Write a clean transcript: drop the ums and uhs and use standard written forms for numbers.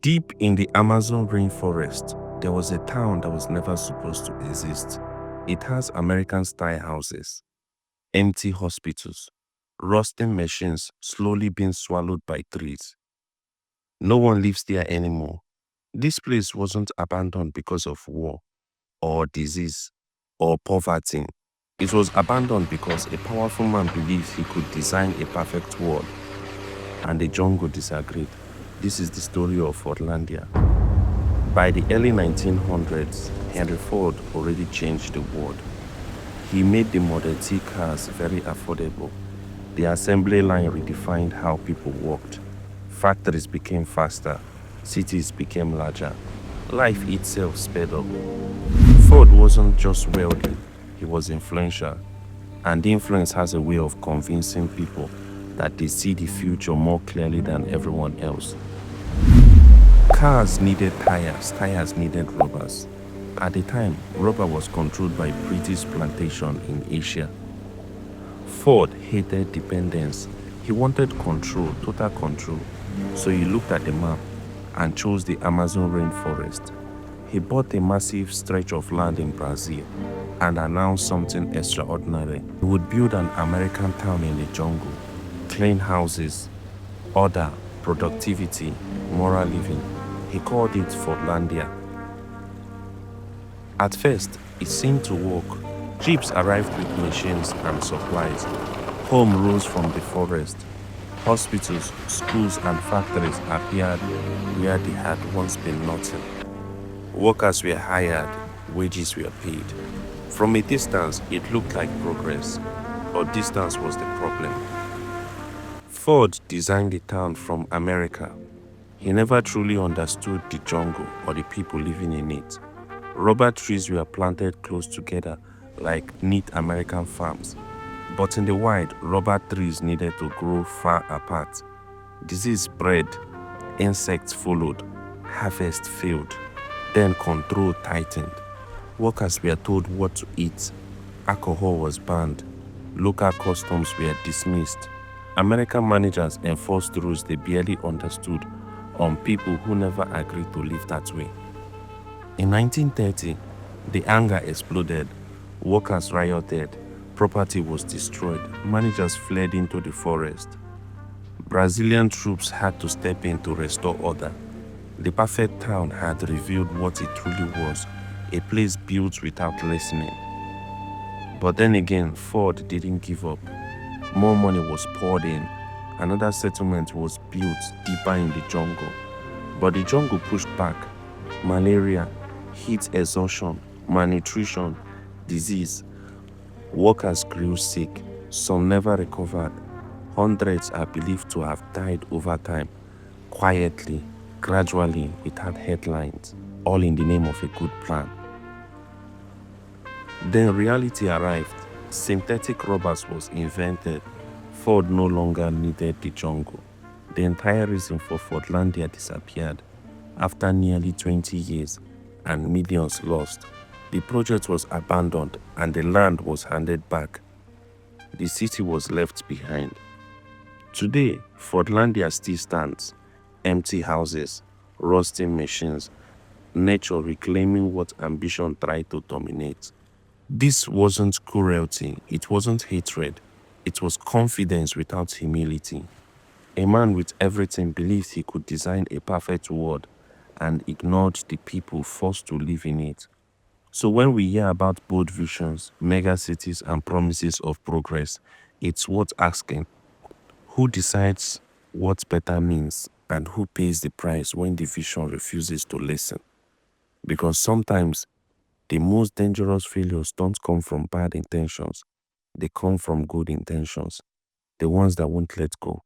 Deep in the Amazon rainforest, there was a town that was never supposed to exist. It has American-style houses, empty hospitals, rusting machines slowly being swallowed by trees. No one lives there anymore. This place wasn't abandoned because of war or disease or poverty. It was abandoned because a powerful man believed he could design a perfect world, and the jungle disagreed. This is the story of Fordlandia. By the early 1900s, Henry Ford already changed the world. He made the Model T cars very affordable. The assembly line redefined how people worked. Factories became faster. Cities became larger. Life itself sped up. Ford wasn't just wealthy, he was influential. And influence has a way of convincing people that they see the future more clearly than everyone else. Cars needed tires, tires needed rubbers. At the time, rubber was controlled by British plantation in Asia. Ford hated dependence. He wanted control, total control. So he looked at the map and chose the Amazon rainforest. He bought a massive stretch of land in Brazil and announced something extraordinary. He would build an American town in the jungle, clean houses, order, productivity, moral living. He called it Fordlandia. At first, it seemed to work. Jeeps arrived with machines and supplies. Home rose from the forest. Hospitals, schools, and factories appeared where they had once been nothing. Workers were hired, wages were paid. From a distance, it looked like progress, but distance was the problem. Ford designed the town from America. He never truly understood the jungle or the people living in it. Rubber trees were planted close together like neat American farms. But in the wild, rubber trees needed to grow far apart. Disease spread, insects followed, harvest failed. Then control tightened. Workers were told what to eat. Alcohol was banned. Local customs were dismissed. American managers enforced rules they barely understood on people who never agreed to live that way. In 1930, the anger exploded. Workers rioted. Property was destroyed. Managers fled into the forest. Brazilian troops had to step in to restore order. The perfect town had revealed what it truly was, a place built without listening. But then again, Ford didn't give up. More money was poured in. Another settlement was built deeper in the jungle. But the jungle pushed back. Malaria, heat exhaustion, malnutrition, disease. Workers grew sick. Some never recovered. Hundreds are believed to have died over time, quietly, gradually, without headlines, all in the name of a good plan. Then reality arrived. Synthetic rubbers was invented. Ford no longer needed the jungle. The entire reason for Fordlandia disappeared after nearly 20 years and millions lost. The project was abandoned and the land was handed back. The city was left behind. Today, Fordlandia still stands. Empty houses, rusting machines, nature reclaiming what ambition tried to dominate. This wasn't cruelty, it wasn't hatred, it was confidence without humility. A man with everything believed he could design a perfect world and ignored the people forced to live in it. So when we hear about bold visions, mega cities, and promises of progress, it's worth asking, who decides what better means and who pays the price when the vision refuses to listen? Because sometimes the most dangerous failures don't come from bad intentions, they come from good intentions, the ones that won't let go.